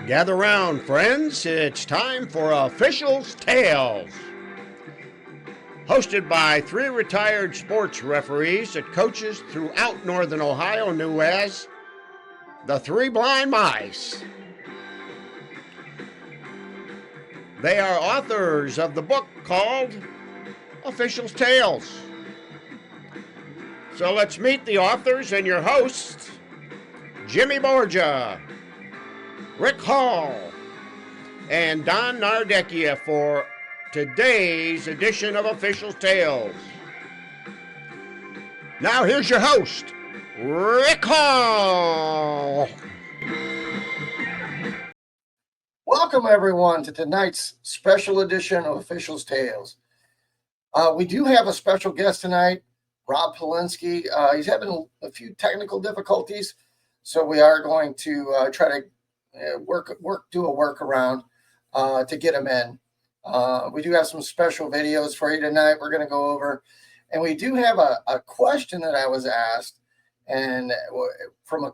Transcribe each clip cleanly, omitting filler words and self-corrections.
Gather round, friends. It's time for Officials' Tales. Hosted by three retired sports referees that coaches throughout Northern Ohio knew as the Three Blind Mice. They are authors of the book called Officials' Tales. So let's meet the authors and your hosts, Jimmy Borgia, Rick Hall, and Don Nardecchia for today's edition of Officials' Tales. Now here's your host, Rick Hall. Welcome everyone to tonight's special edition of Officials' Tales. We do have a special guest tonight, Rob Polinsky. He's having a few technical difficulties, so we are going to try to do a workaround to get him in. We do have some special videos for you tonight we're going to go over, and we do have a question that I was asked and from a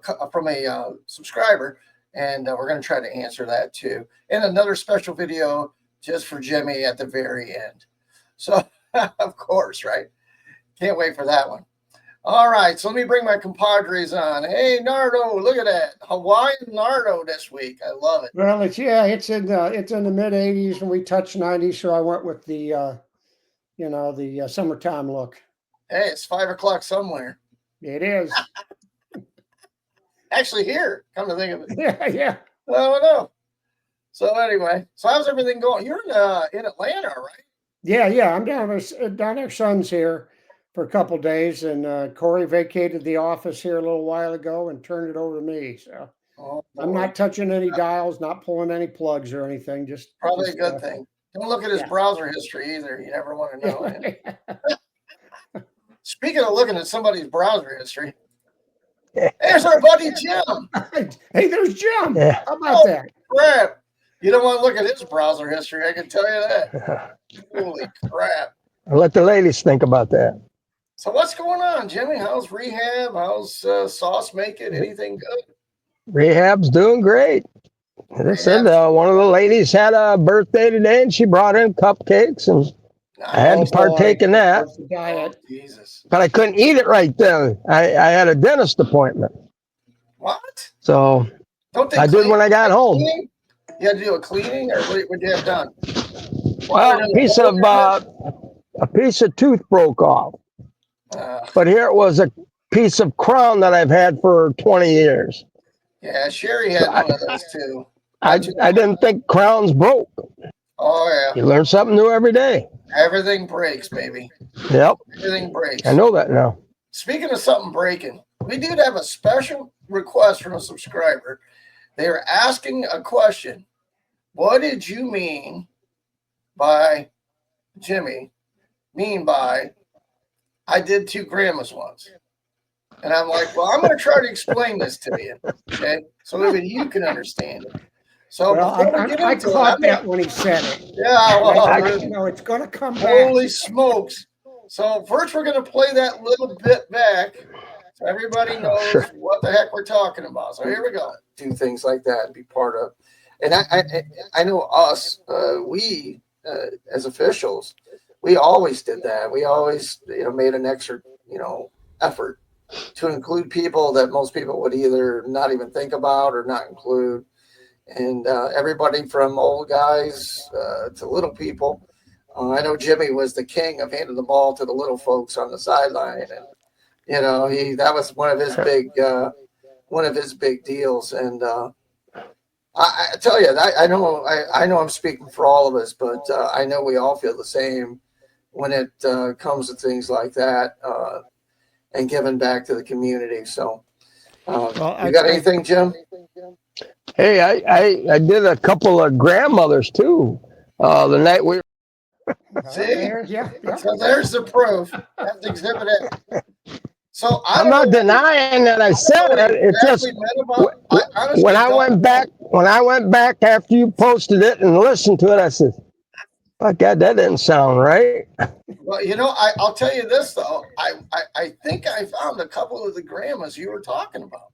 subscriber, and we're going to try to answer that too, and another special video just for Jimmy at the very end. So of course, right? Can't wait for that one. All right, so let me bring my compadres on. Hey, Nardo, look at that Hawaiian Nardo this week. I love it. Well, it's in the mid 80s and we touched 90s, so I went with the summertime look. Hey, it's 5 o'clock somewhere. It is. Actually, here, come to think of it. Yeah. Oh no. So anyway, so how's everything going? You're in Atlanta, right? Yeah. I'm down at our son's here for a couple of days, and Corey vacated the office here a little while ago and turned it over to me. So I'm not touching any dials, not pulling any plugs or anything. Just probably a good thing. Don't look at his browser history either. You never want to know. Speaking of looking at somebody's browser history, there's our buddy Jim. Hey, there's Jim. Yeah. How about that? Crap. You don't want to look at his browser history, I can tell you that. Holy crap. I'll let the ladies think about that. So what's going on, Jimmy? How's rehab? How's sauce making? Anything good? Rehab's doing great. As I said, one of the ladies had a birthday today, and she brought in cupcakes, and I had to partake in that. Oh, Jesus. But I couldn't eat it right then. I had a dentist appointment. What? So I did when I got home. You had to do a cleaning, or what did you have done? Well, a piece of tooth broke off. But here it was a piece of crown that I've had for 20 years. Yeah, Sherry had one of those too. I didn't think crowns broke. Oh, yeah. You learn something new every day. Everything breaks, baby. Yep. Everything breaks. I know that now. Speaking of something breaking, we did have a special request from a subscriber. They were asking a question. What did you mean by, Jimmy, I did two grandmas once? And I'm like, well, I'm going to try to explain this to you, okay? So even you can understand it. So I caught that when he said it. Yeah, well, it's going to come back. Holy smokes. So first we're going to play that little bit back so everybody knows what the heck we're talking about. So here we go. Do things like that and be part of. And I know us, we as officials, we always did that. We always made an extra effort to include people that most people would either not even think about or not include. And everybody from old guys to little people. I know Jimmy was the king of handing the ball to the little folks on the sideline, and that was one of his big deals. And I tell you, I know I'm speaking for all of us, but I know we all feel the same when it comes to things like that and giving back to the community. So, you got anything, Jim? Hey, I did a couple of grandmothers too. The night we. See, yeah. So there's the proof. That's exhibit A. So I'm not denying that I said it. It's just when I went back after you posted it and listened to it, I said, "My God, that didn't sound right." Well, I'll tell you this though. I think I found a couple of the grandmas you were talking about.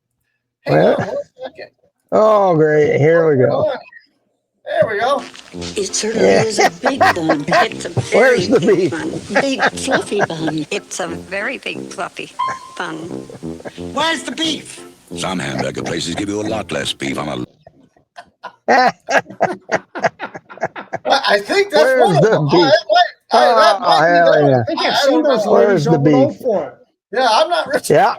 Hang on 1 second. Oh, great. Here we go. There we go. It certainly is a big bun. It's a very Where's the big beef? bun. Big fluffy bun. It's a very big fluffy bun. Where's the beef? Some hamburger places give you a lot less beef on a. I think that's Where's one of the them. beef? That might be that. yeah. I think I've I seen don't those know. ladies Where's the open beef? for it. Yeah, I'm not really. Yeah.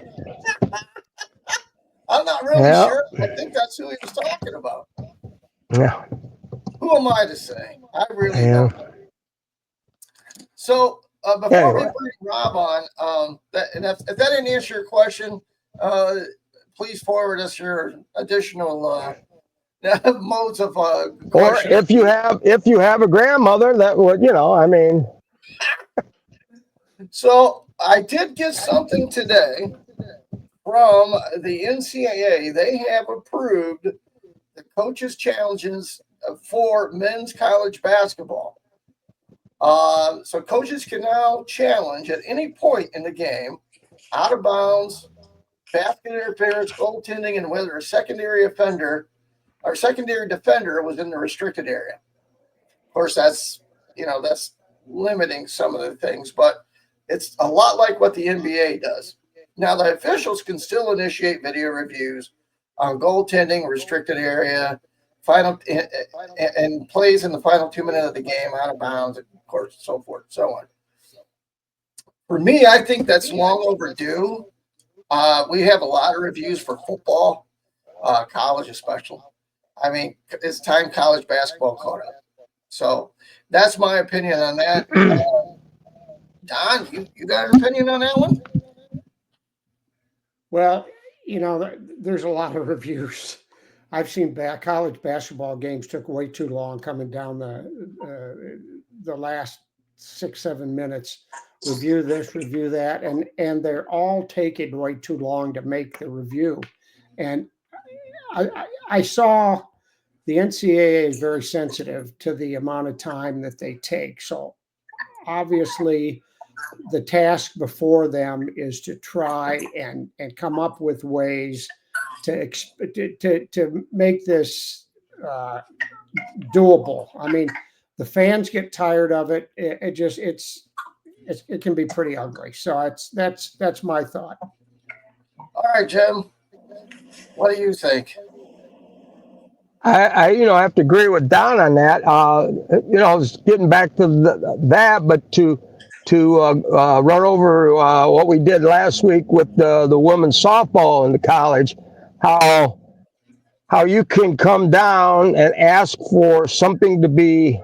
I'm not really Yeah. sure. I think that's who he was talking about. Yeah. Who am I to say? I really Yeah. don't know. So before we Anyway. bring Rob on, if that didn't answer your question, please forward us your additional modes of Or question. if you have a grandmother that would, I mean. So I did get something today from the NCAA. They have approved the coaches' challenges for men's college basketball. So coaches can now challenge at any point in the game, out of bounds, basket interference, goaltending, and whether a secondary offender or secondary defender was in the restricted area. Of course, that's limiting some of the things, but it's a lot like what the NBA does. Now, the officials can still initiate video reviews on goaltending, restricted area, final and plays in the final 2 minutes of the game, out of bounds, of course, so forth, so on. For me, I think that's long overdue. We have a lot of reviews for football, college especially. I mean, it's time college basketball caught up. So that's my opinion on that. Don, you got an opinion on that one? Well, there's a lot of reviews. I've seen college basketball games took way too long coming down the last 6-7 minutes. Review this, review that, and they're all taking way too long to make the review. And I saw the NCAA is very sensitive to the amount of time that they take. So obviously, the task before them is to try and come up with ways to make this doable. I mean, the fans get tired of it. It can be pretty ugly. So that's my thought. All right, Jim. What do you think? I have to agree with Don on that. Getting back to that, but to run over what we did last week with the women's softball in the college, how you can come down and ask for something to be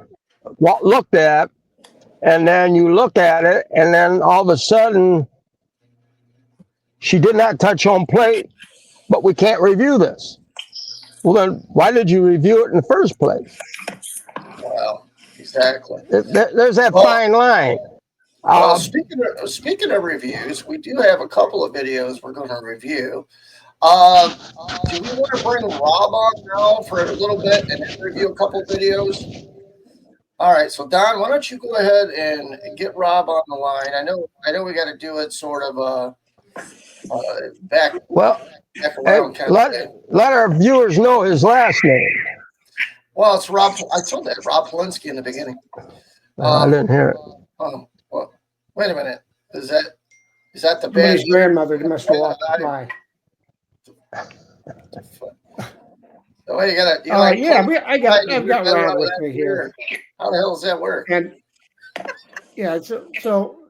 looked at, and then you look at it, and then all of a sudden, she did not touch home plate, but we can't review this. Well, then why did you review it in the first place? Well, exactly. There's that fine line. Well, speaking of reviews, we do have a couple of videos we're going to review. Do we want to bring Rob on now for a little bit and then review a couple of videos? All right, so Don, why don't you go ahead and get Rob on the line? I know we got to do it sort of back. Well, back around let our viewers know his last name. Well, it's Rob. I told that Rob Polinsky in the beginning. I didn't hear it. Well, wait a minute. Is that the Somebody's bad grandmother must have walked by. So wait, I've got Rob with me here. How the hell does that work? And yeah, so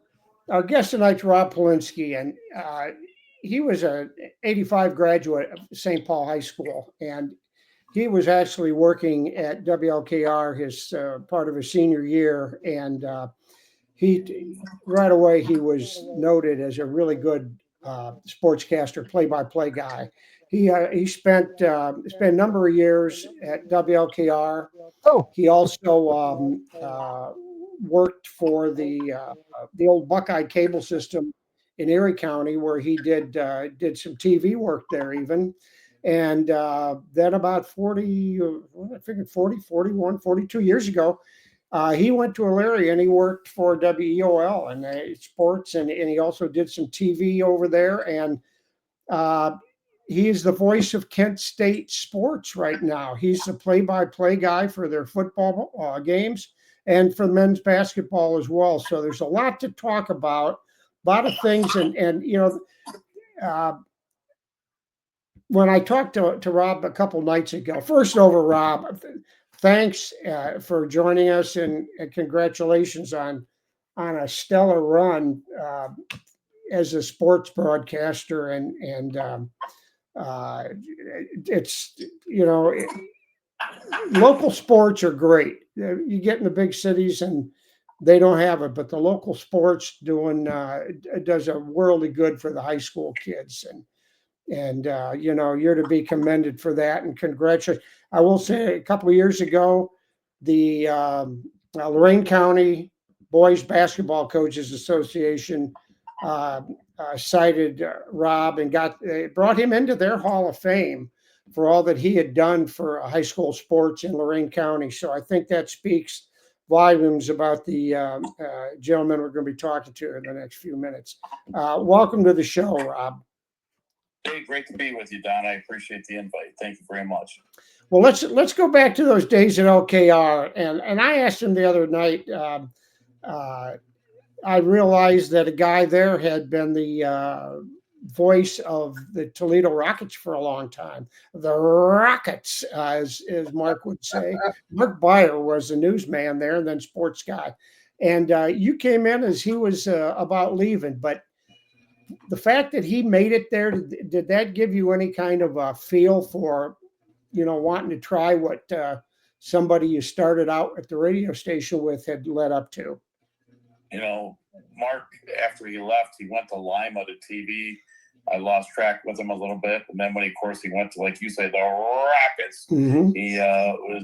our guest tonight's Rob Polinsky, and he was a '85 graduate of St. Paul High School, and he was actually working at WLKR his part of his senior year, and he right away he was noted as a really good sportscaster, play-by-play guy. He spent a number of years at WLKR. Oh, he also worked for the old Buckeye cable system in Erie County, where he did some TV work there even. And then about 42 years ago, he went to Elyria and he worked for WEOL and sports, and he also did some TV over there. And he is the voice of Kent State sports right now. He's the play-by-play guy for their football games and for men's basketball as well. So there's a lot to talk about, a lot of things. And when I talked to Rob a couple nights ago, first over, Rob, thanks for joining us, and congratulations on a stellar run as a sports broadcaster. And it's, local sports are great. You get in the big cities and they don't have it, but the local sports does a world of good for the high school kids. And you're to be commended for that, and congratulations. I will say, a couple of years ago, the Lorain County Boys Basketball Coaches Association cited Rob and brought him into their Hall of Fame for all that he had done for high school sports in Lorain County. So I think that speaks volumes about the gentleman we're going to be talking to in the next few minutes. Welcome to the show, Rob. Hey, great to be with you, Don. I appreciate the invite. Thank you very much. Well, let's go back to those days at LKR, and I asked him the other night. I realized that a guy there had been the voice of the Toledo Rockets for a long time. The Rockets, as Mark would say. Mark Beyer was a newsman there, and then sports guy. And you came in as he was about leaving, but the fact that he made it there, did that give you any kind of a feel for, wanting to try what somebody you started out at the radio station with had led up to? Mark, after he left, he went to Lima to TV. I lost track with him a little bit. And then when he went to, like you say, the Rockets, Mm-hmm. he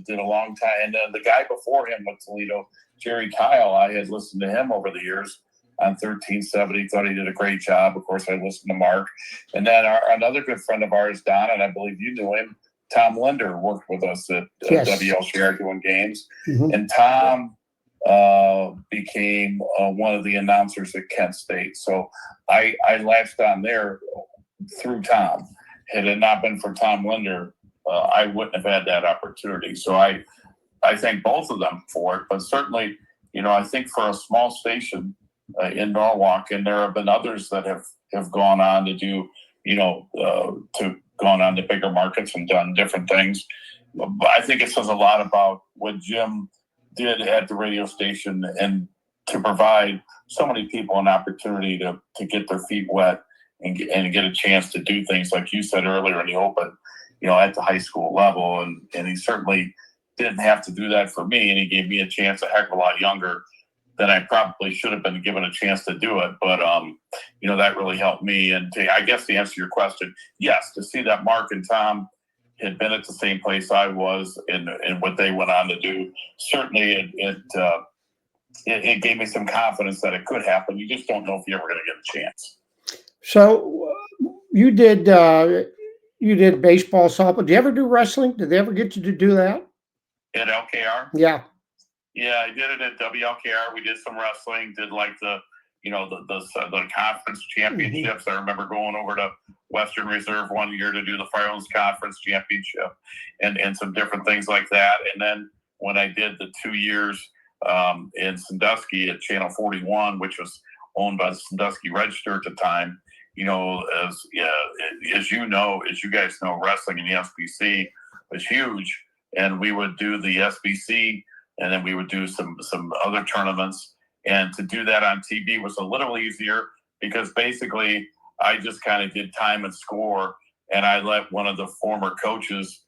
did a long time. And the guy before him with Toledo, Jerry Kyle, I had listened to him over the years on 1370. Thought he did a great job. Of course, I listened to Mark. And then another good friend of ours, Don, and I believe you knew him, Tom Linder, worked with us at Yes. WLCR doing games. Mm-hmm. And Tom became one of the announcers at Kent State. So I latched on there through Tom. Had it not been for Tom Linder, I wouldn't have had that opportunity. So I thank both of them for it. But certainly, I think for a small station in Norwalk, and there have been others that have gone on to do, gone on to bigger markets and done different things. But I think it says a lot about what Jim did at the radio station, and to provide so many people an opportunity to get their feet wet and get a chance to do things like you said earlier in the open, at the high school level. And he certainly didn't have to do that for me, and he gave me a chance a heck of a lot younger than I probably should have been given a chance to do it. But, that really helped me. And I guess to answer your question, yes, to see that Mark and Tom had been at the same place I was and what they went on to do, certainly it gave me some confidence that it could happen. You just don't know if you're ever going to get a chance. So you did baseball, softball. Did you ever do wrestling? Did they ever get you to do that? At LKR? Yeah. Yeah, I did it at WLKR. We did some wrestling, did like the conference championships. Mm-hmm. I remember going over to Western Reserve one year to do the Firelands Conference Championship and some different things like that. And then when I did the 2 years in Sandusky at Channel 41, which was owned by the Sandusky Register at the time, as you guys know, wrestling in the SBC was huge. And we would do the SBC, and then we would do some other tournaments. And to do that on TV was a little easier because basically I just kind of did time and score, and I let one of the former coaches,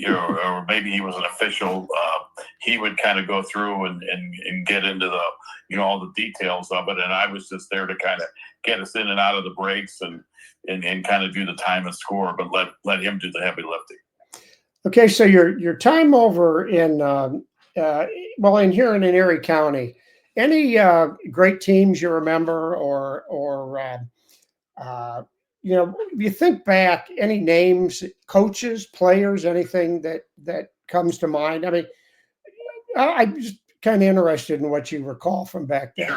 or maybe he was an official, he would kind of go through and get into the, all the details of it. And I was just there to kind of get us in and out of the breaks and kind of do the time and score, but let him do the heavy lifting. Okay, so your time over in here in Erie County, any great teams you remember, or if you think back, any names, coaches, players, anything that comes to mind? I mean, I'm just kind of interested in what you recall from back then.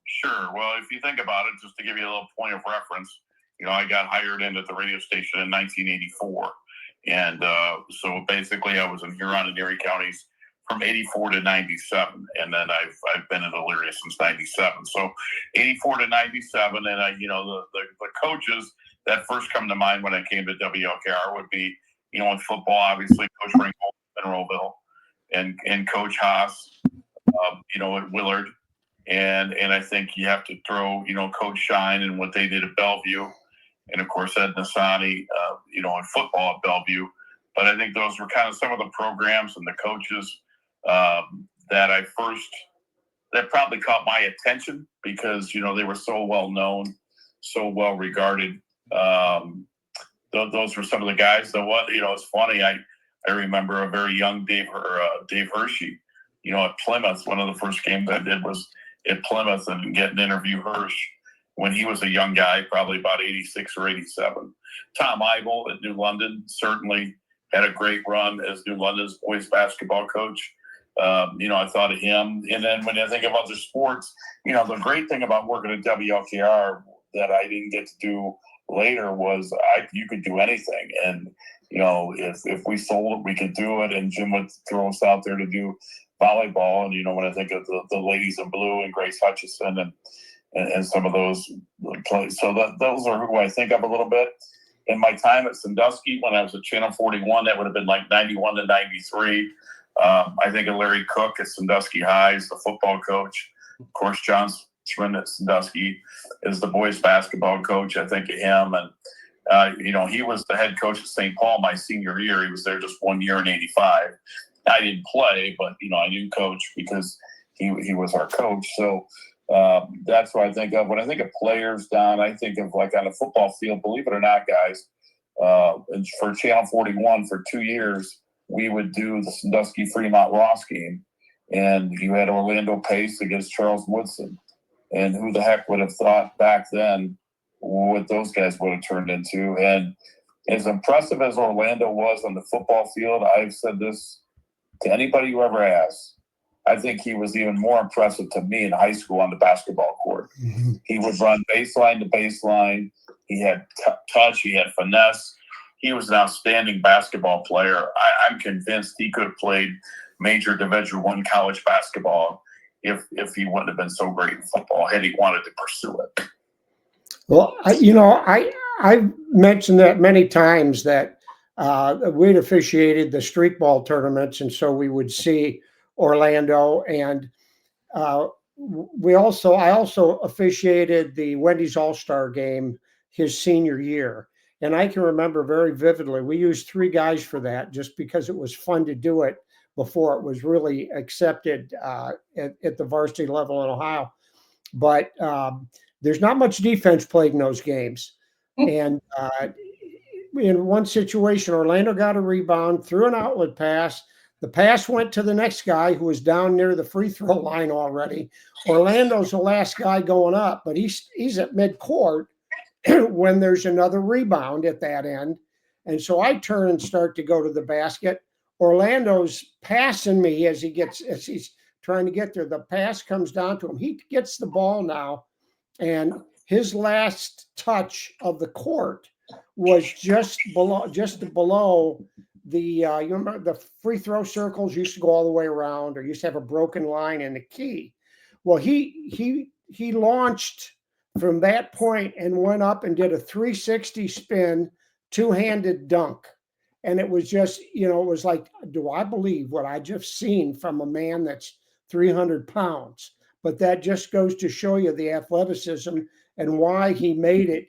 Sure. Well, if you think about it, just to give you a little point of reference, I got hired in at the radio station in 1984. And so basically I was in Huron and Erie counties from 84 to 97. And then I've been in Elyria since 97. So 84 to 97. And the coaches that first come to mind when I came to WLKR would be, in football, obviously, Coach Ringgold at Monroeville and Coach Haas, at Willard. And I think you have to throw, Coach Shine and what they did at Bellevue. And, of course, Ed Nasani, in football at Bellevue. But I think those were kind of some of the programs and the coaches that probably caught my attention because, they were so well known, so well regarded. Those were some of the guys. It's funny. I remember a very young Dave Hershey, at Plymouth. One of the first games I did was at Plymouth and get an interview Hirsch when he was a young guy, probably about 86 or 87. Tom Eibel at New London certainly had a great run as New London's boys basketball coach. I thought of him. And then when I think of other sports, the great thing about working at WLKR that I didn't get to do later was you could do anything. And, if we sold it, we could do it. And Jim would throw us out there to do volleyball. And, when I think of the ladies in blue and Grace Hutchison and some of those plays. So those are who I think of a little bit. In my time at Sandusky, when I was at Channel 41, that would have been like 91 to 93. I think of Larry Cook at Sandusky High as the football coach. Of course, John Swin at Sandusky is the boys basketball coach. I think of him. And, he was the head coach at St. Paul my senior year. He was there just 1 year in 85. I didn't play, but, I knew Coach because he was our coach. So that's what I think of. When I think of players, Don, I think of like on a football field, believe it or not, guys, and for Channel 41 for 2 years, we would do the Sandusky Fremont Ross game. And you had Orlando Pace against Charles Woodson. And who the heck would have thought back then what those guys would have turned into. And as impressive as Orlando was on the football field, I've said this to anybody who ever asks, I think he was even more impressive to me in high school on the basketball court. Mm-hmm. He would run baseline to baseline. He had touch. He had finesse. He was an outstanding basketball player. I'm convinced he could have played major Division I college basketball if he wouldn't have been so great in football had he wanted to pursue it. Well, I've mentioned that many times that we'd officiated the street ball tournaments, and so we would see Orlando, and I also officiated the Wendy's All-Star game his senior year. And I can remember very vividly, we used 3 guys for that just because it was fun to do it before it was really accepted at the varsity level in Ohio. But there's not much defense played in those games. And in one situation, Orlando got a rebound, threw an outlet pass. The pass went to the next guy who was down near the free throw line already. Orlando's the last guy going up, but he's at midcourt when there's another rebound at that end. And so I turn and start to go to the basket. Orlando's passing me as he's trying to get there. The pass comes down to him. He gets the ball now, and his last touch of the court was just below the you remember the free throw circles used to go all the way around, or used to have a broken line in the key. Well, he launched from that point and went up and did a 360 spin, two-handed dunk. And it was just, it was like, do I believe what I just seen from a man that's 300 pounds? But that just goes to show you the athleticism and why he made it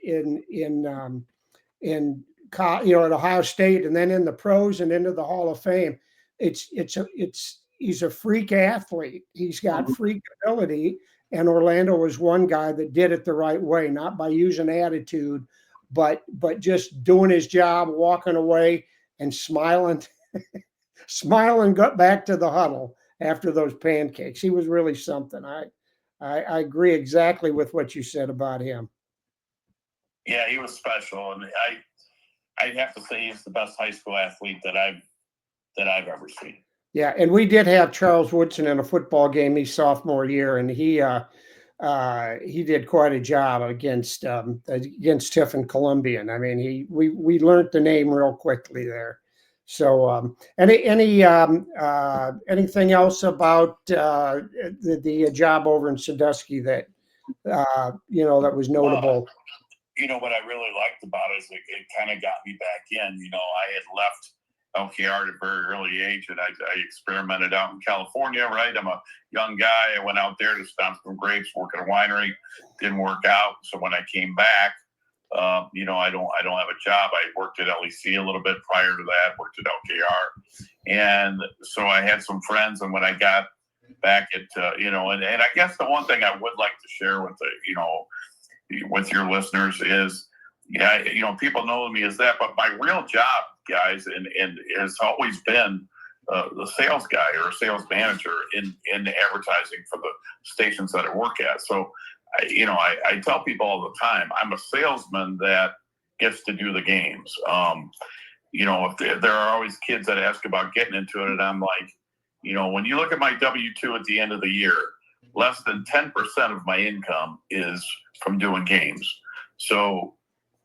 at Ohio State and then in the pros and into the Hall of Fame. He's a freak athlete. He's got freak ability. And Orlando was one guy that did it the right way, not by using attitude, but just doing his job, walking away and smiling, got back to the huddle after those pancakes. He was really something. I agree exactly with what you said about him. Yeah, he was special, and I'd have to say he's the best high school athlete that I've ever seen. Yeah, and we did have Charles Woodson in a football game his sophomore year, and he he did quite a job against Tiff and Columbian. I mean, we learned the name real quickly there. So, anything else about the job over in Sandusky that that was notable? What I really liked about it is it kind of got me back in. I had left LKR at a very early age, and I experimented out in California, right? I'm a young guy. I went out there to stomp some grapes, work at a winery. Didn't work out. So when I came back, I don't have a job. I worked at LEC a little bit prior to that, worked at LKR. And so I had some friends, and when I got back at, and I guess the one thing I would like to share with with your listeners is, people know me as that, but my real job, guys, and has always been the sales guy or a sales manager in advertising for the stations that I work at. So, I tell people all the time, I'm a salesman that gets to do the games. If there are always kids that ask about getting into it, and I'm like, when you look at my W-2 at the end of the year, less than 10% of my income is from doing games. So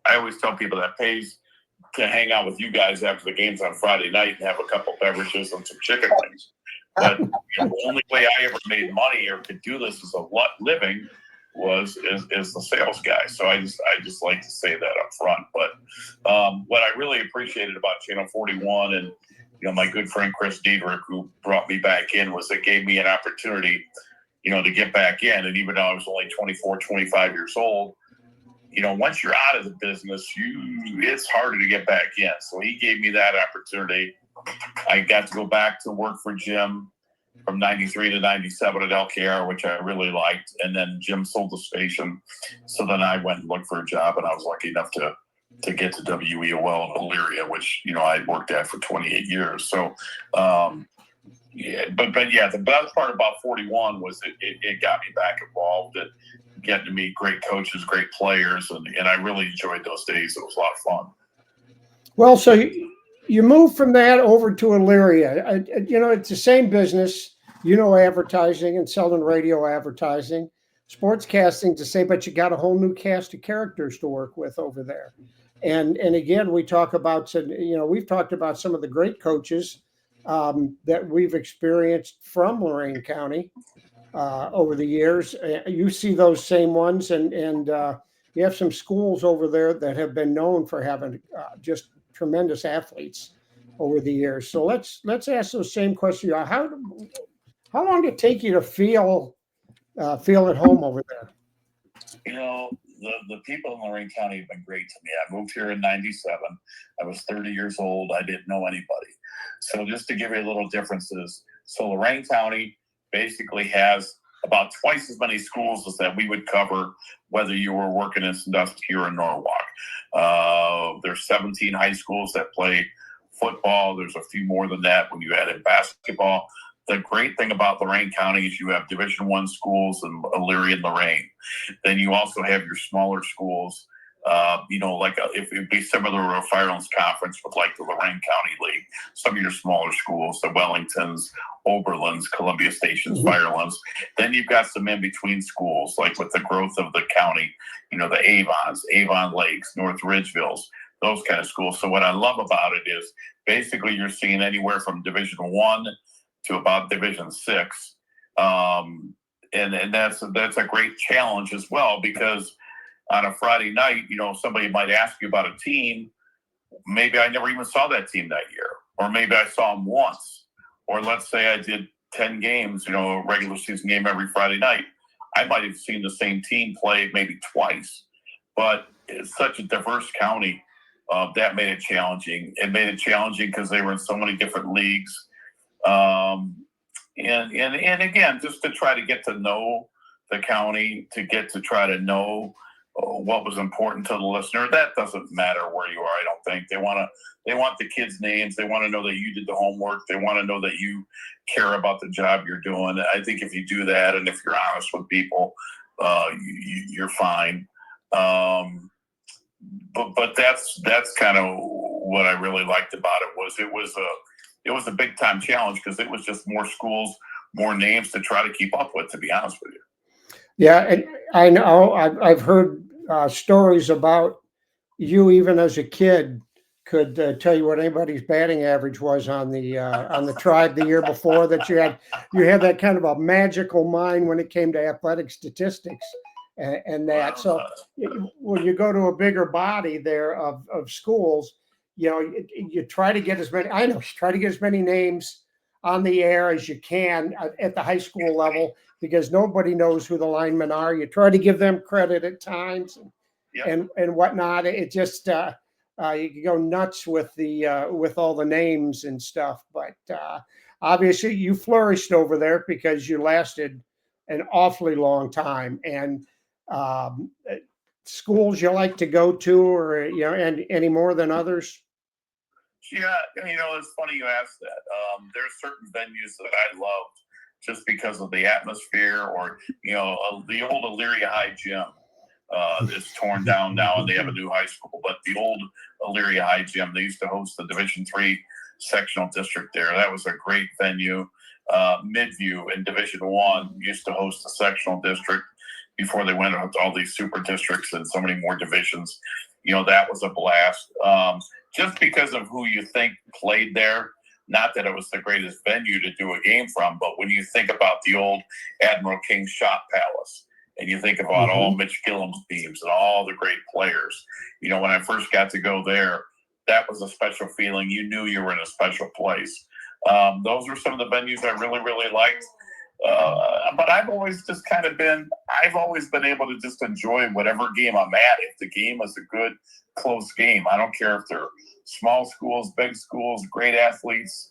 I always tell people that pays to hang out with you guys after the games on Friday night and have a couple beverages and some chicken wings. But the only way I ever made money or could do this as a living was as the sales guy. So I just like to say that up front. But what I really appreciated about Channel 41 and my good friend Chris Diedrich, who brought me back in, was it gave me an opportunity to get back in. And even though I was only 24, 25 years old, once you're out of the business, it's harder to get back in. So he gave me that opportunity. I got to go back to work for Jim from 93 to 97 at LKR, which I really liked. And then Jim sold the station. So then I went and looked for a job, and I was lucky enough to get to WEOL in Elyria, which, I'd worked at for 28 years. So, the best part about 41 was it got me back involved and getting to meet great coaches, great players, and I really enjoyed those days. It was a lot of fun. Well, so you moved from that over to Elyria. It's the same business, advertising and selling radio advertising, sportscasting to say, but you got a whole new cast of characters to work with over there. And again, we've talked about some of the great coaches that we've experienced from Lorain County over the years. You see those same ones, and you have some schools over there that have been known for having just tremendous athletes over the years. So let's ask those same questions. How long did it take you to feel at home over there? The people in Lorain County have been great to me. I moved here in 97. I was 30 years old. I didn't know anybody. So just to give you a little differences, so Lorain County basically has about twice as many schools as that we would cover, whether you were working in Sandusky or in Norwalk. There's 17 high schools that play football. There's a few more than that when you add in basketball. The great thing about Lorain County is you have Division I schools in Elyria and Lorain. Then you also have your smaller schools, if it'd be similar to a Firelands Conference with like the Lorain County League, some of your smaller schools, the Wellingtons, Oberlins, Columbia Stations, Firelands. Then you've got some in-between schools, like with the growth of the county, the Avons, Avon Lakes, North Ridgevilles, those kind of schools. So what I love about it is basically you're seeing anywhere from Division I to about Division VI. And that's a great challenge as well, because on a Friday night, somebody might ask you about a team. Maybe I never even saw that team that year, or maybe I saw them once. Or let's say I did 10 games, a regular season game every Friday night. I might have seen the same team play maybe twice. But it's such a diverse county. That made it challenging. It made it challenging because they were in so many different leagues. And again, just to try to get to know the county, to try to know what was important to the listener. That doesn't matter where you are, I don't think. They want the kids' names. They want to know that you did the homework. They want to know that you care about the job you're doing. I think if you do that, and if you're honest with people, you're fine. But that's kind of what I really liked about it. It was a big time challenge because it was just more schools, more names to try to keep up with, to be honest with you. Yeah, and I know I've heard stories about you even as a kid could tell you what anybody's batting average was on the tribe the year before. That you had that kind of a magical mind when it came to athletic statistics and that. So when you go to a bigger body there of schools, you try to get as many. I know, try to get as many names on the air as you can at the high school level, because nobody knows who the linemen are. You try to give them credit at times and whatnot. It just you can go nuts with all the names and stuff. But obviously, you flourished over there because you lasted an awfully long time. And schools you like to go to, or and any more than others? Yeah, it's funny you asked that. There's certain venues that I loved just because of the atmosphere, or the old Elyria High Gym is torn down now, and they have a new high school. But the old Elyria High Gym, they used to host the Division III sectional district there. That was a great venue. Midview in Division I used to host the sectional district before they went to all these super districts and so many more divisions. That was a blast. Just because of who you think played there. Not that it was the greatest venue to do a game from, but when you think about the old Admiral King Shot Palace, and you think about all Mitch Gillum's teams and all the great players, when I first got to go there, that was a special feeling. You knew you were in a special place. Those were some of the venues I really, really liked. But I've always been able to just enjoy whatever game I'm at. If the game is a good, close game, I don't care if they're small schools, big schools, great athletes,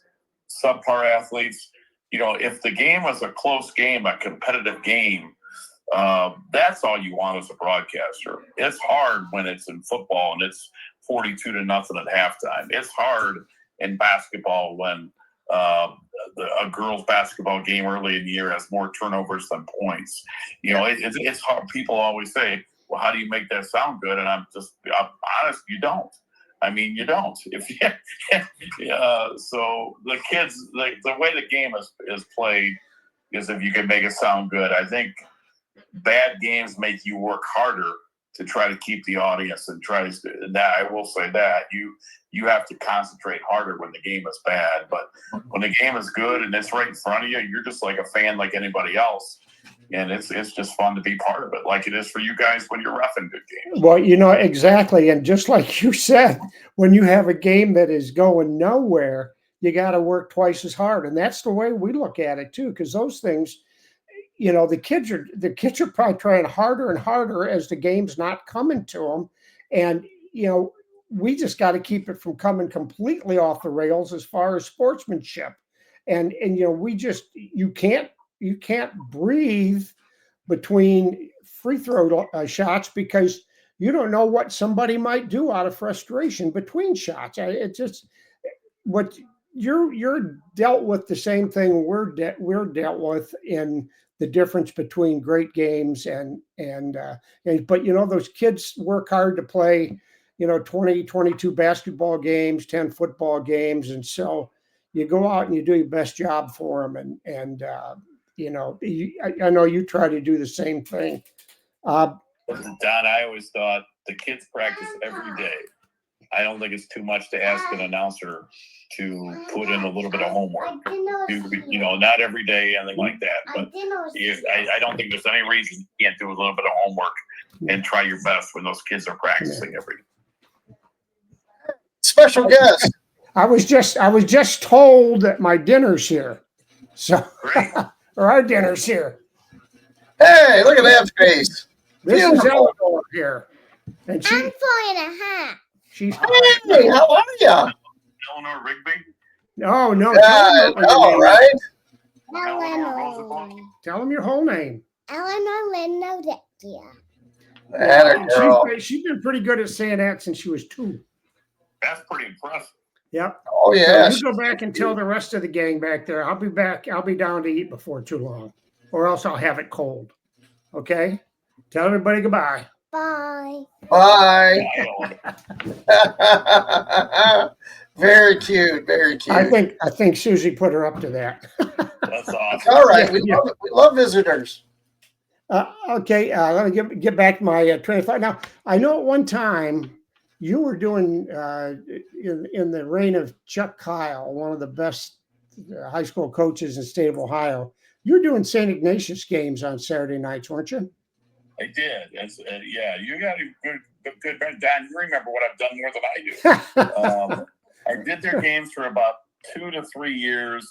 subpar athletes. If the game was a close game, a competitive game, that's all you want as a broadcaster. It's hard when it's in football and it's 42-0 at halftime. It's hard in basketball when a girls' basketball game early in the year has more turnovers than points. It's hard. People always say, "Well, how do you make that sound good?" And I'm honest, you don't. You don't. So the kids, the way the game is played is if you can make it sound good. I think bad games make you work harder to try to keep the audience and that. I will say that you have to concentrate harder when the game is bad, but when the game is good and it's right in front of you, you're just like a fan like anybody else. And it's just fun to be part of it, like it is for you guys when you're reffing good games. Well, exactly. And just like you said, when you have a game that is going nowhere, you got to work twice as hard. And that's the way we look at it too, because those things, the kids are probably trying harder and harder as the game's not coming to them. And, we just got to keep it from coming completely off the rails as far as sportsmanship. And you can't breathe between free throw shots, because you don't know what somebody might do out of frustration between shots. It's just what you're dealt with the same thing we're dealt with in the difference between great games and but those kids work hard to play 20, 22 basketball games, 10 football games, and so you go out and you do your best job for them, and I know you try to do the same thing. Don, I always thought the kids practice every day. I don't think it's too much to ask an announcer to put in a little bit of homework. Not every day, anything like that. But I don't think there's any reason you can't do a little bit of homework and try your best when those kids are practicing every day. Special guest. I was just told that my dinner's here. So or our dinner's here. Hey, look at that face. This is Eleanor here. And I'm 4.5. She's hey, how are you? Eleanor Rigby? No. All right. Eleanor. Tell them your whole name. Eleanor Linda Dickia. That girl. She's been pretty good at saying that since she was 2. That's pretty impressive. Yep. Oh, yeah. So you go back and tell the rest of the gang back there. I'll be back. I'll be down to eat before too long, or else I'll have it cold. Okay? Tell everybody goodbye. Bye. Bye. Very cute. Very cute. I think Susie put her up to that. That's awesome. All right. We love visitors. Okay, let me get back to my train of thought. Now, I know at one time you were doing in the reign of Chuck Kyle, one of the best high school coaches in the state of Ohio. You were doing St. Ignatius games on Saturday nights, weren't you? I did. Yeah, you got a good Dan. You remember what I've done more than I do. I did their games for about 2 to 3 years.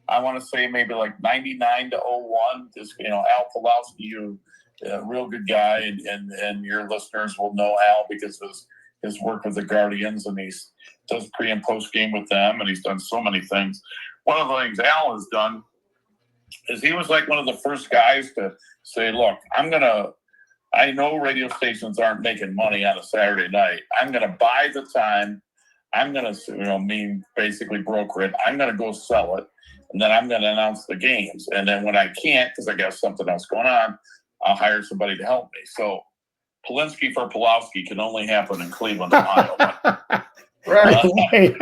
I want to say maybe like 99 to 01. This, Al Polinsky, who a real good guy, and your listeners will know Al because of his work with the Guardians, and he does pre and post game with them, and he's done so many things. One of the things Al has done is he was like one of the first guys to say, "Look, I know radio stations aren't making money on a Saturday night. I'm going to buy the time. I'm going to, basically broker it. I'm going to go sell it. And then I'm going to announce the games. And then when I can't, because I got something else going on, I'll hire somebody to help me." So Polinsky for Pulowski can only happen in Cleveland, Ohio. Right.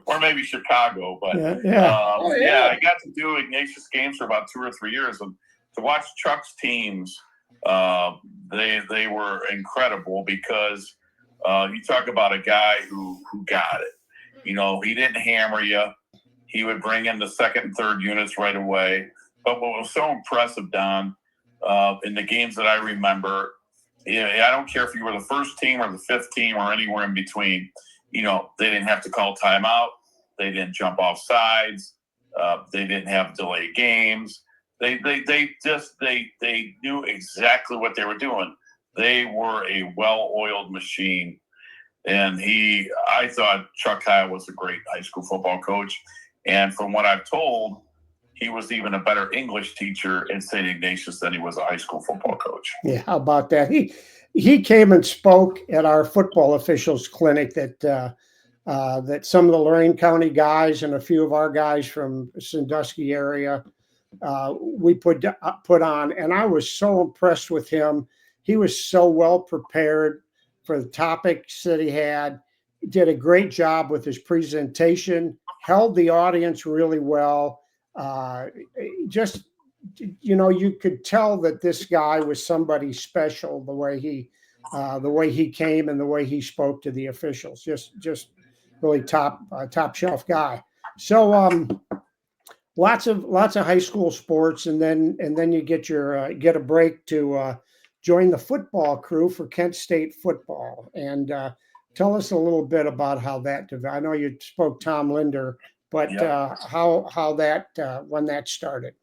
Or maybe Chicago. But yeah. I got to do Ignatius games for about 2 or 3 years. And to watch Chuck's teams, they were incredible because you talk about a guy who got it. He didn't hammer you. He would bring in the second and third units right away. But what was so impressive, Don, in the games that I remember, I don't care if you were the first team or the fifth team or anywhere in between, they didn't have to call timeout. They didn't jump off sides. They didn't have delayed games. They knew exactly what they were doing. They were a well-oiled machine. And I thought Chuck Kyle was a great high school football coach. And from what I've told, he was even a better English teacher in St. Ignatius than he was a high school football coach. Yeah, how about that? He came and spoke at our football officials clinic that some of the Lorain County guys and a few of our guys from Sandusky area we put on, and I was so impressed with him. He was so well prepared for the topics that he had. He did a great job with his presentation, held the audience really well. You could tell that this guy was somebody special, the way he came and the way he spoke to the officials. Just really top shelf guy. So lots of high school sports, and then you get a break to join the football crew for Kent State football. And tell us a little bit about how that developed. I know you spoke Tom Linder, but how that when that started.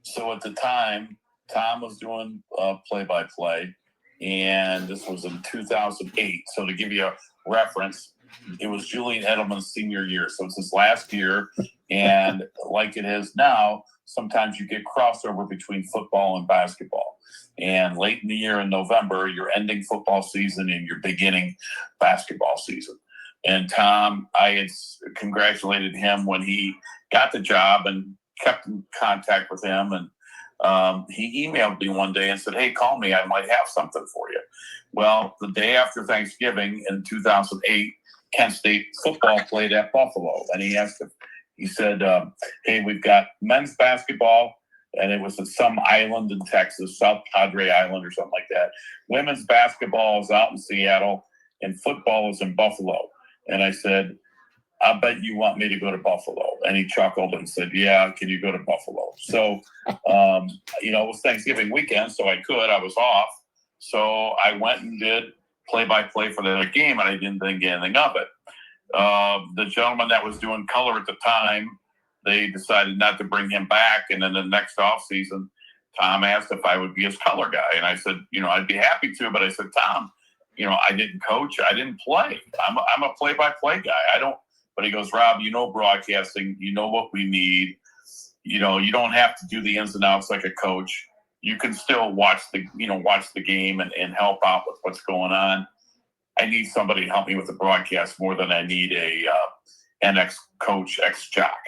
So at the time, Tom was doing play-by-play, and this was in 2008. So to give you a reference, it was Julian Edelman's senior year. So it's his last year, and like it is now, sometimes you get crossover between football and basketball. And late in the year in November, you're ending football season and you're beginning basketball season. And Tom, I had congratulated him when he got the job and kept in contact with him. And he emailed me one day and said, "Hey, call me. I might have something for you." Well, the day after Thanksgiving in 2008, Kent State football played at Buffalo. And he said, "Hey, we've got men's basketball." And it was at some island in Texas, South Padre Island or something like that. Women's basketball is out in Seattle, and football is in Buffalo. And I said, "I bet you want me to go to Buffalo." And he chuckled and said, "Yeah, can you go to Buffalo?" So, it was Thanksgiving weekend, so I was off. So I went and did play-by-play for the game, and I didn't think anything of it. The gentleman that was doing color at the time, they decided not to bring him back. And then the next off season, Tom asked if I would be his color guy. And I said, I'd be happy to. But I said, "Tom, I didn't coach. I didn't play. I'm a play-by-play guy. But he goes, "Rob, broadcasting, what we need. You don't have to do the ins and outs like a coach. You can still watch the game and help out with what's going on. I need somebody to help me with the broadcast more than I need an ex-coach, ex-jock."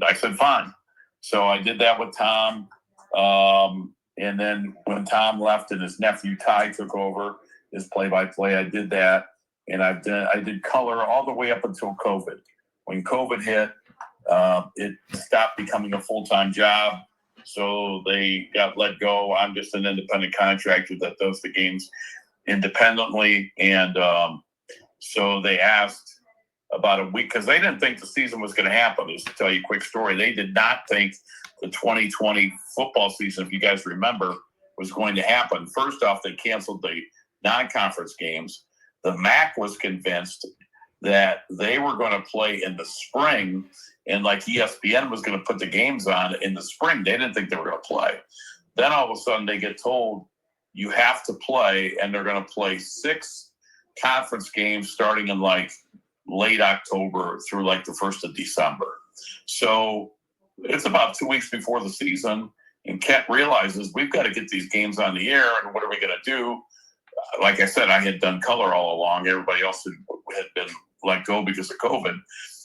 I said, "Fine." So I did that with Tom. And then when Tom left and his nephew Ty took over his play-by-play, I did that. And I did color all the way up until COVID. When COVID hit, it stopped becoming a full-time job. So they got let go. I'm just an independent contractor that does the games independently. And so they asked about a week because they didn't think the season was going to happen. Just to tell you a quick story, they did not think the 2020 football season, if you guys remember, was going to happen. First off, they canceled the non-conference games. The MAC was convinced that they were going to play in the spring, and like ESPN was going to put the games on in the spring. They didn't think they were going to play. Then all of a sudden they get told you have to play, and they're going to play 6 conference games starting in like late October through like the 1st of December. So it's about 2 weeks before the season, and Kent realizes we've got to get these games on the air, and what are we going to do? Like I said, I had done color all along. Everybody else had been let go because of COVID.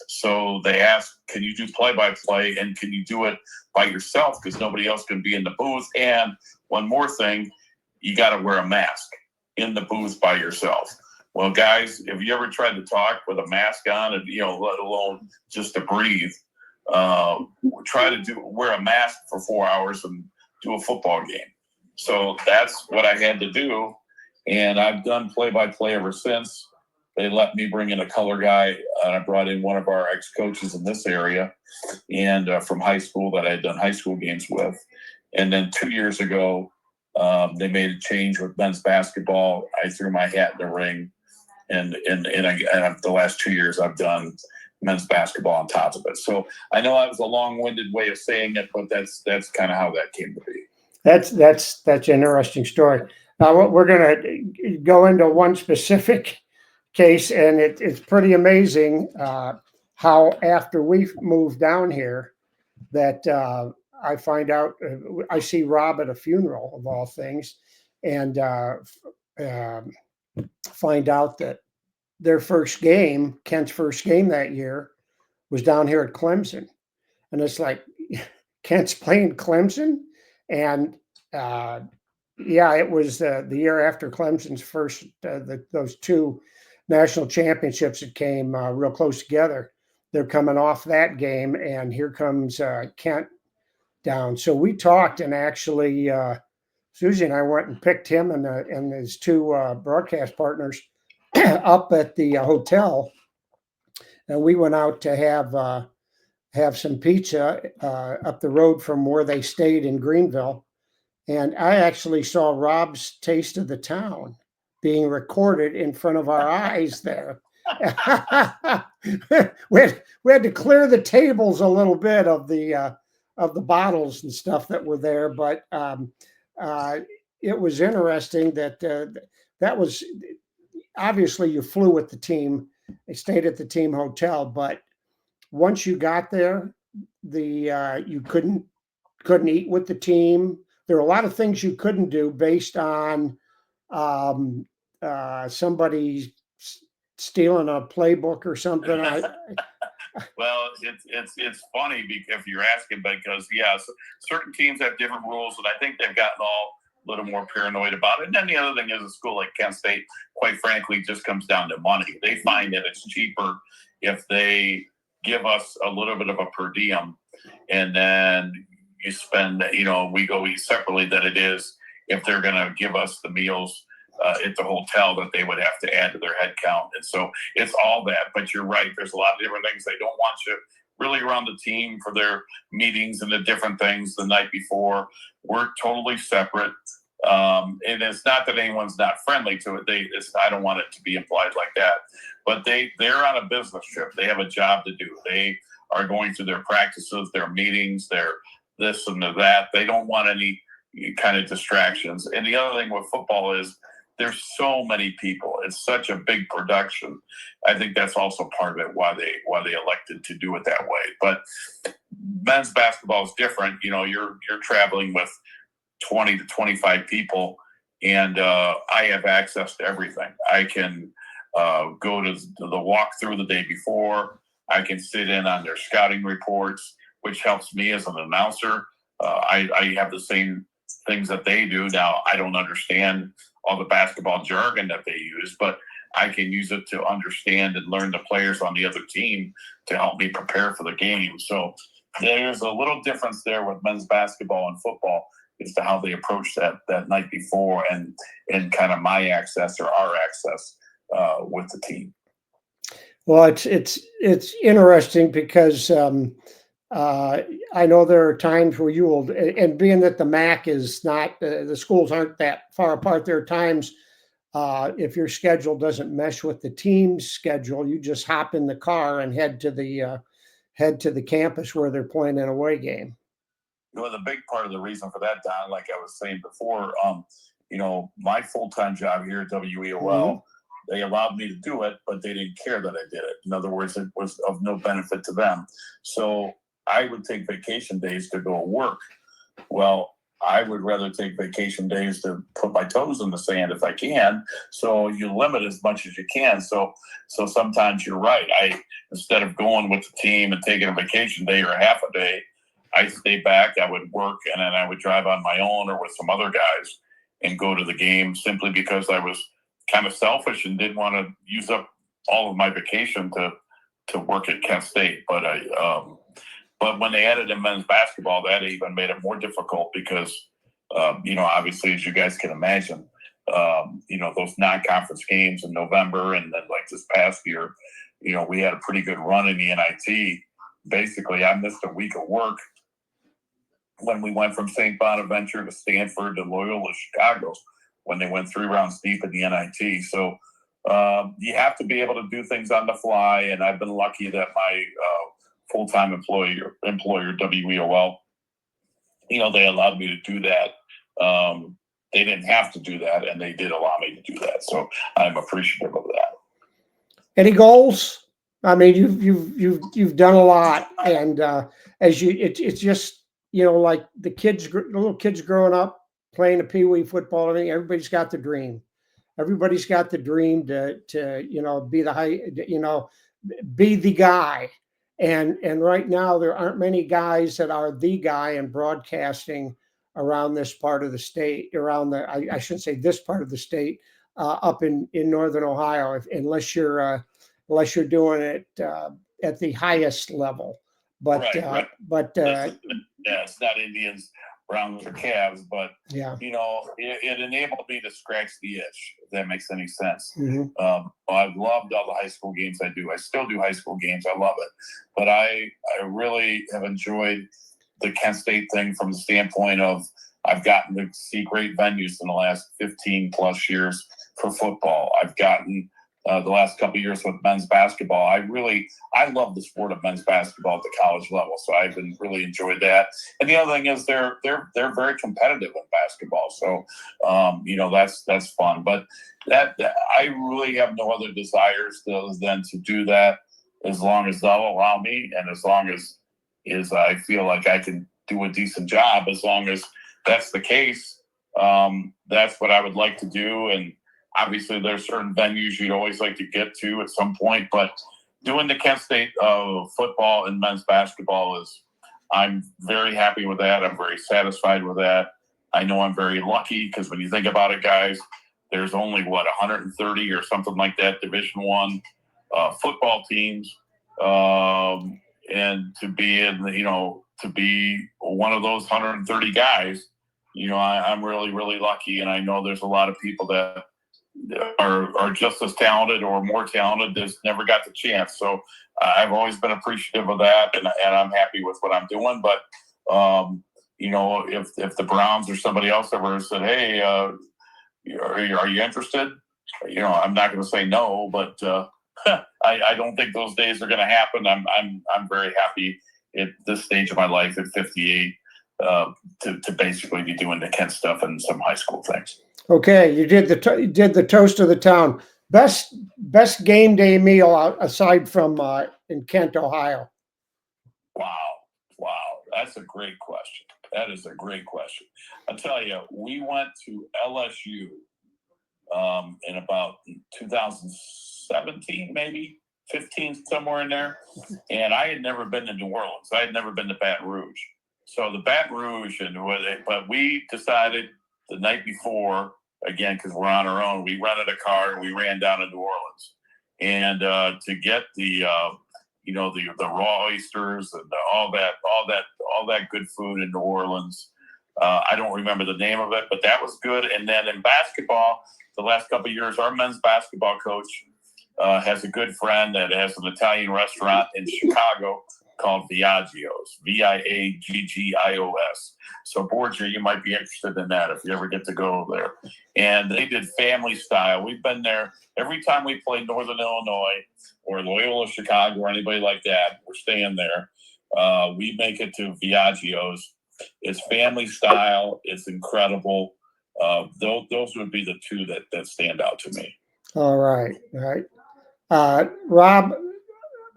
So they asked, can you do play-by-play, and can you do it by yourself because nobody else can be in the booth? And one more thing, you got to wear a mask in the booth by yourself. Well, guys, have you ever tried to talk with a mask on, and let alone just to breathe? Try to wear a mask for 4 hours and do a football game. So that's what I had to do, and I've done play-by-play ever since. They let me bring in a color guy, and I brought in one of our ex-coaches in this area, and from high school that I had done high school games with. And then 2 years ago, they made a change with men's basketball. I threw my hat in the ring, and the last 2 years I've done men's basketball on top of it. So I know that was a long-winded way of saying it, but that's kind of how that came to be. That's an interesting story. Now we're going to go into one specific case, and it's pretty amazing how after we moved down here that I find out I see Rob at a funeral of all things, and find out that their first game, Kent's first game that year, was down here at Clemson, and it's like Kent's playing Clemson, and it was the year after Clemson's first those 2 national championships that came real close together. They're coming off that game, and here comes Kent down. So we talked, and actually Susie and I went and picked him and his 2 broadcast partners up at the hotel, and we went out to have some pizza up the road from where they stayed in Greenville. And I actually saw Rob's Taste of the Town being recorded in front of our eyes there. we had to clear the tables a little bit of the bottles and stuff that were there, but it was interesting that that was obviously you flew with the team. They stayed at the team hotel, but once you got there, you couldn't eat with the team. There were a lot of things you couldn't do based on somebody stealing a playbook or something. Well, it's funny if you're asking, because certain teams have different rules, and I think they've gotten all a little more paranoid about it. And then the other thing is, a school like Kent State, quite frankly, just comes down to money. They find that it's cheaper if they give us a little bit of a per diem, and then you spend, we go eat separately, than it is if they're going to give us the meals at the hotel that they would have to add to their head count. And so it's all that. But you're right, there's a lot of different things. They don't want you really around the team for their meetings and the different things the night before. We're totally separate. And it's not that anyone's not friendly to it. I don't want it to be implied like that. But they're on a business trip. They have a job to do. They are going through their practices, their meetings, their this and that. They don't want any kind of distractions. And the other thing with football is there's so many people. It's such a big production. I think that's also part of it, why they elected to do it that way. But men's basketball is different. You're traveling with 20 to 25 people, and I have access to everything. I can go to the walkthrough the day before. I can sit in on their scouting reports, which helps me as an announcer. I have the same things that they do. Now, I don't understand all the basketball jargon that they use, but I can use it to understand and learn the players on the other team to help me prepare for the game. So there's a little difference there with men's basketball and football as to how they approach that night before and kind of my access or our access with the team. Well, it's interesting because I know there are times where you will, and being that the MAC is not, the schools aren't that far apart, there are times if your schedule doesn't mesh with the team's schedule, you just hop in the car and head to the campus where they're playing an away game. Well, the big part of the reason for that, Don, like I was saying before, my full-time job here at WEOL, they allowed me to do it, but they didn't care that I did it. In other words, it was of no benefit to them. So I would take vacation days to go work. Well, I would rather take vacation days to put my toes in the sand if I can. So you limit as much as you can. So sometimes you're right. Instead of going with the team and taking a vacation day or a half a day, I stay back, I would work, and then I would drive on my own or with some other guys and go to the game simply because I was kind of selfish and didn't want to use up all of my vacation to work at Kent State. But when they added in men's basketball, that even made it more difficult because, obviously, as you guys can imagine, those non-conference games in November and then like this past year, we had a pretty good run in the NIT. Basically, I missed a week of work when we went from St. Bonaventure to Stanford to Loyola Chicago when they went 3 rounds deep in the NIT. So you have to be able to do things on the fly, and I've been lucky that my full-time employer, WEOL, they allowed me to do that. They didn't have to do that, and they did allow me to do that. So I'm appreciative of that. Any goals? I mean, you've done a lot, and it's just like the little kids growing up playing a peewee football. I mean, everybody's got the dream. Everybody's got the dream to be be the guy. And right now there aren't many guys that are the guy in broadcasting around this part of the state. I shouldn't say this part of the state, up in northern Ohio, unless you're doing it at the highest level. But right. But it's not Indians, Browns, or Cavs, but yeah, it enabled me to scratch the itch, if that makes any sense. Mm-hmm. I've loved all the high school games I do. I still do high school games. I love it. But I really have enjoyed the Kent State thing from the standpoint of I've gotten to see great venues in the last 15 plus years for football. I've gotten the last couple of years with men's basketball. I love the sport of men's basketball at the college level. So I've been really enjoyed that. And the other thing is they're very competitive in basketball. So, that's fun, but that I really have no other desires than to do that as long as they'll allow me. And as long as I feel like I can do a decent job, as long as that's the case, that's what I would like to do. And obviously, there's certain venues you'd always like to get to at some point, but doing the Kent State football and men's basketball I'm very happy with that. I'm very satisfied with that. I know I'm very lucky because when you think about it, guys, there's only 130 or something like that Division I football teams, and to be to be one of those 130 guys, I'm really, really lucky, and I know there's a lot of people that are just as talented or more talented that's never got the chance. So I've always been appreciative of that, and I'm happy with what I'm doing. But if the Browns or somebody else ever said, "Hey, are you interested?" I'm not going to say no, but I don't think those days are going to happen. I'm very happy at this stage of my life at 58 to basically be doing the Kent stuff and some high school things. Okay, you did the toast of the town. Best game day meal aside from in Kent, Ohio. Wow, that's a great question. That is a great question. I'll tell you, we went to LSU in about 2017, maybe 15, somewhere in there, and I had never been to New Orleans. I had never been to Baton Rouge. So the Baton Rouge, but we decided the night before, again, because we're on our own, we rented a car and we ran down to New Orleans. And to get the the raw oysters and all that good food in New Orleans. I don't remember the name of it, but that was good. And then in basketball, the last couple of years, our men's basketball coach has a good friend that has an Italian restaurant in Chicago called Viaggio's, Viaggios. So, Borgia, you might be interested in that if you ever get to go there. And they did family style. We've been there every time we play Northern Illinois or Loyola Chicago or anybody like that. We're staying there. We make it to Viaggio's. It's family style. It's incredible. Those would be the two that stand out to me. All right. Rob,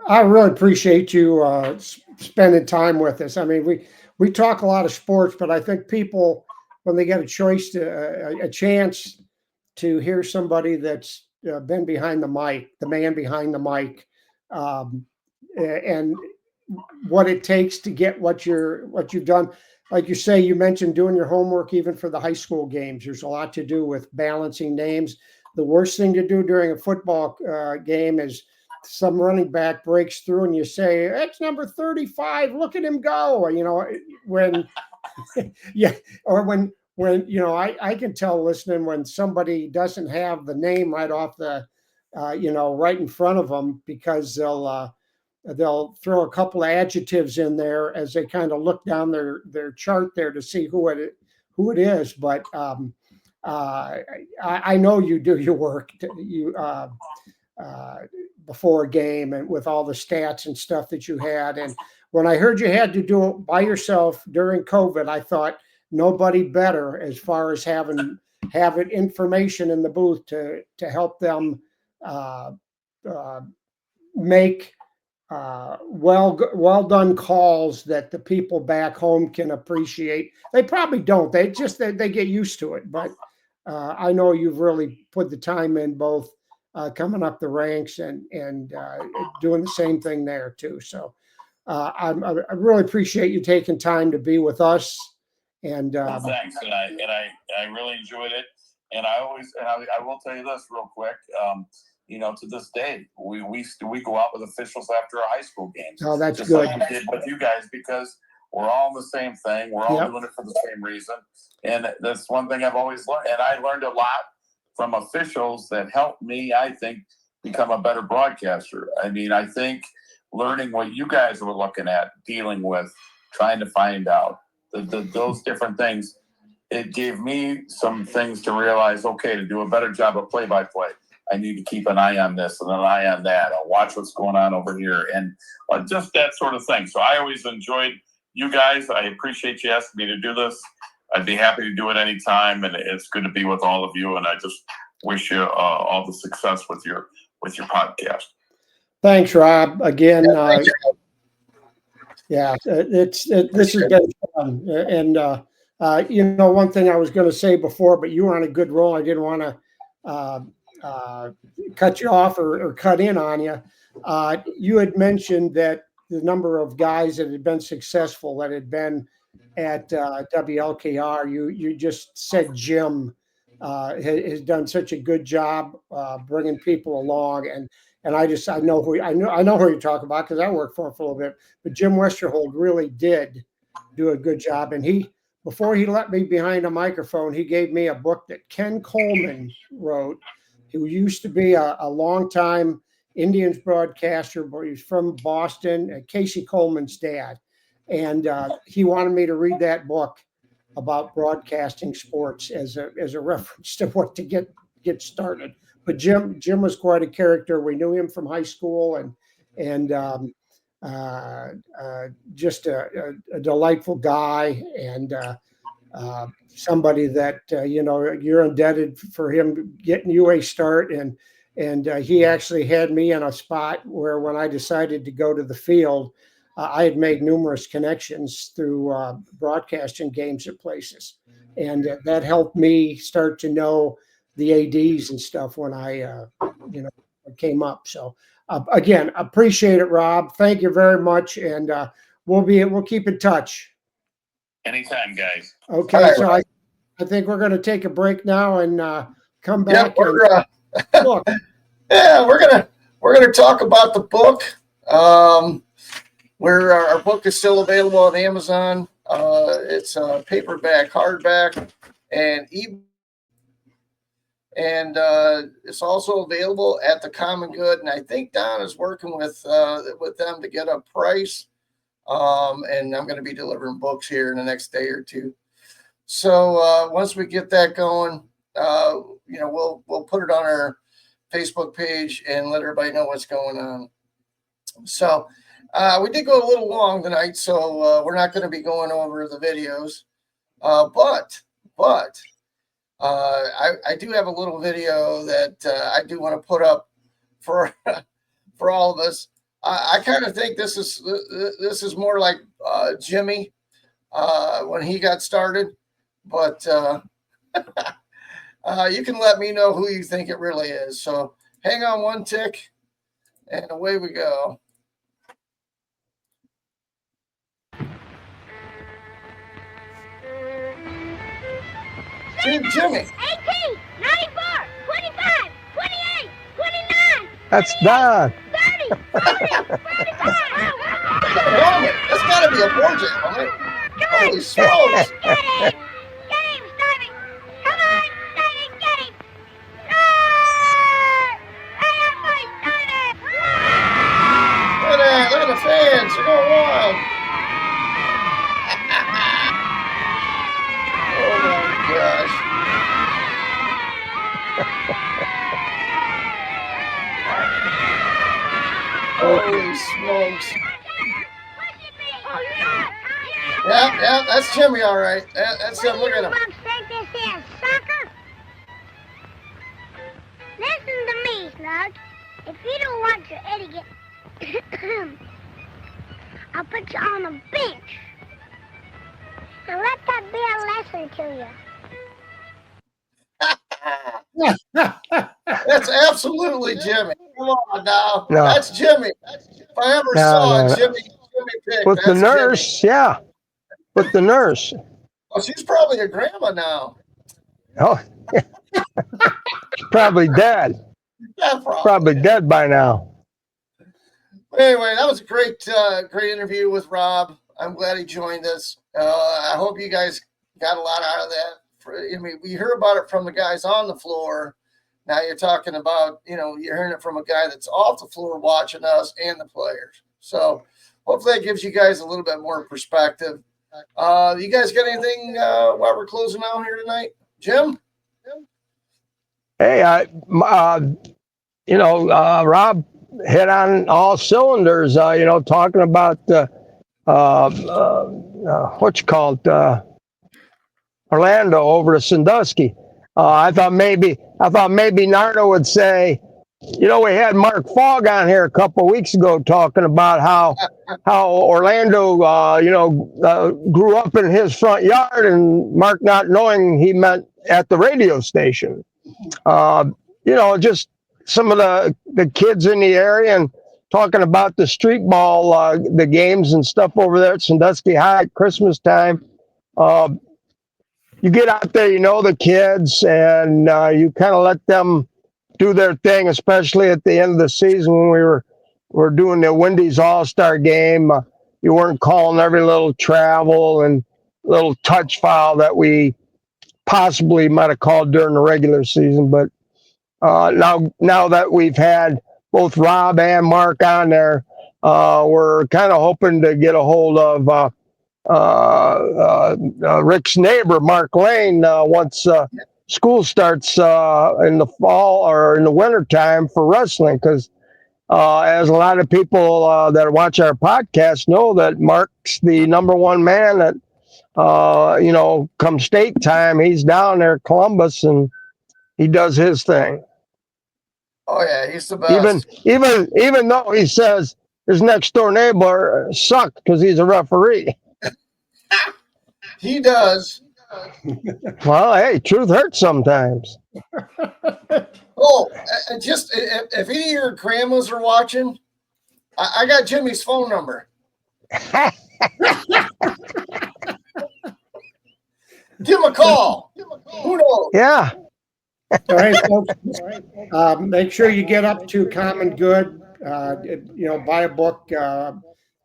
I really appreciate you spending time with us. I mean, we talk a lot of sports, but I think people, when they get a chance to hear somebody that's been behind the mic, the man behind the mic, and what it takes to get what you've done. Like you say, you mentioned doing your homework even for the high school games. There's a lot to do with balancing names. The worst thing to do during a football game is some running back breaks through and you say, "That's number 35. Look at him go." When yeah, or when I can tell listening when somebody doesn't have the name right off the right in front of them, because they'll throw a couple of adjectives in there as they kind of look down their chart there to see who it is. But I know you do your work before a game and with all the stats and stuff that you had. And when I heard you had to do it by yourself during COVID, I thought nobody better as far as having information in the booth to help them make well done calls that the people back home can appreciate. They probably don't. They get used to it. But I know you've really put the time in, both coming up the ranks and doing the same thing there too. So I really appreciate you taking time to be with us. And thanks. And I really enjoyed it. And I will tell you this real quick. To this day, we go out with officials after our high school games. Oh, that's just good. Like we did with you guys, because we're all the same thing. We're all doing it for the same reason. And that's one thing I've always learned. And I learned a lot from officials that helped me, I think, become a better broadcaster. I mean, I think learning what you guys were looking at, dealing with, trying to find out those different things, it gave me some things to realize, okay, to do a better job of play-by-play, I need to keep an eye on this and an eye on that. I'll watch what's going on over here, and just that sort of thing. So I always enjoyed you guys. I appreciate you asking me to do this. I'd be happy to do it anytime, and it's good to be with all of you. And I just wish you all the success with your podcast. Thanks, Rob. Again, this has been fun. And one thing I was going to say before, but you were on a good roll. I didn't want to cut you off or cut in on you. You had mentioned that the number of guys that had been successful that had been at WLKR, you just said Jim has done such a good job bringing people along, and I know who you're talking about because I worked for him for a little bit. But Jim Westerhold really did do a good job, and before he let me behind a microphone, he gave me a book that Ken Coleman wrote, who used to be a longtime Indians broadcaster, but he's from Boston, Casey Coleman's dad. And he wanted me to read that book about broadcasting sports as a reference to what to get started. But Jim was quite a character. We knew him from high school, and just a delightful guy, and somebody that you're indebted for him getting you a start. And he actually had me in a spot where, when I decided to go to the field, I had made numerous connections through broadcasting games at places, and that helped me start to know the ADs and stuff when I came up. So again, appreciate it, Rob. Thank you very much, and we'll keep in touch. Anytime, guys. Okay, right, so I think we're going to take a break now and come back. Look. Yeah, we're gonna talk about the book. Where our book is still available on Amazon. It's paperback, hardback, and and it's also available at the Common Good. And I think Don is working with them to get a price. And I'm going to be delivering books here in the next day or two. So once we get that going, we'll put it on our Facebook page and let everybody know what's going on. So we did go a little long tonight, so we're not going to be going over the videos. But I do have a little video that I do want to put up for for all of us. I kind of think this is more like Jimmy when he got started, but you can let me know who you think it really is. So hang on one tick, and away we go. Jimmy. 18, 94, 25, 28, 29. That's Don. 30, 40, 45. That's got to be a board jam, right? Holy smokes. Get him, Stevie. Come on, Stevie, get him. Look at the fans. They're going wild. Oh, my gosh. Holy smokes. Yeah, that's Jimmy, all right. That's him. Look at him. Listen to me, Slug. If you don't want your Eddie get... I'll put you on a bench. And let that be a lesson to you. That's absolutely Jimmy. Come on now. No. That's Jimmy. If I ever saw no. Jimmy pick, With the that's nurse, Jimmy. yeah. With the nurse. Well, she's probably a grandma now. Oh, probably dead. Yeah, Probably dead by now. Anyway, that was a great interview with Rob. I'm glad he joined us. I hope you guys got a lot out of that. We heard about it from the guys on the floor. Now you're talking about, you're hearing it from a guy that's off the floor watching us and the players. So hopefully that gives you guys a little bit more perspective. You guys got anything while we're closing out here tonight? Jim? Hey, Rob hit on all cylinders, talking about what you call it, Orlando over to Sandusky. I thought maybe Nardo would say, we had Mark Fogg on here a couple of weeks ago talking about how Orlando, grew up in his front yard, and Mark not knowing he meant at the radio station. Just some of the kids in the area and talking about the street ball, the games and stuff over there at Sandusky High at Christmas time. You get out there, the kids, and you kind of let them do their thing, especially at the end of the season when we were doing the Wendy's All-Star game. You weren't calling every little travel and little touch foul that we possibly might have called during the regular season. But now that we've had both Rob and Mark on there, we're kind of hoping to get a hold of Rick's neighbor, Mark Lane, once school starts in the fall or in the winter time for wrestling, because as a lot of people that watch our podcast know, that Mark's the number one man that come state time, he's down there Columbus and he does his thing. Oh yeah, he's the best. Even though he says his next door neighbor sucked because he's a referee. He does. Well, hey, truth hurts sometimes. Oh, just if any of your grandmas are watching, I got Jimmy's phone number. Give him a call. Who knows? Yeah. All right, folks. Make sure you get up to Common Good Buy a book,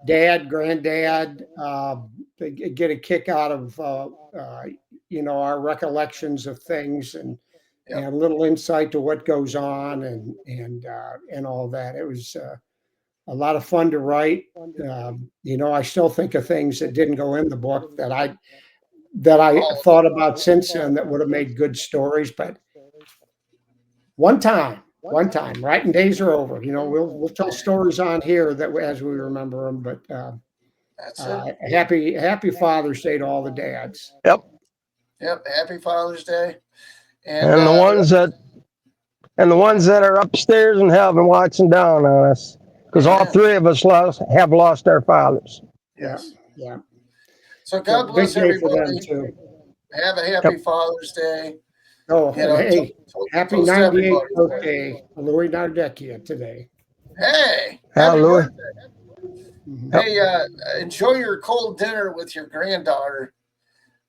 Dad, Granddad, get a kick out of, our recollections of things and a little insight to what goes on and all that. It was a lot of fun to write. I still think of things that didn't go in the book that I thought about since then that would have made good stories. But one time, writing days are over. We'll tell stories on here that as we remember them. But That's it. happy Father's Day to all the dads. Yep. Happy Father's Day. And the ones that are upstairs in heaven watching down on us, because all three of us have lost our fathers. Yes. Yeah. So God bless Big day for them, everybody. too. Have a happy Father's Day. Oh, hey, happy 98th birthday, Louis Nardecchia today. Hey, happy Louis. birthday. Hey, enjoy your cold dinner with your granddaughter.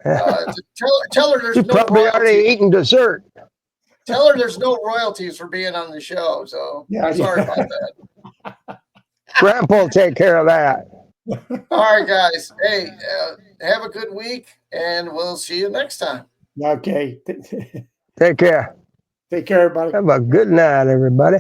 Tell her there's You no probably royalties. already eaten dessert. Tell her there's no royalties for being on the show. So sorry about that. Grandpa will take care of that. All right, guys. Hey, have a good week, and we'll see you next time. Okay. Take care. Take care, everybody. Have a good night, everybody.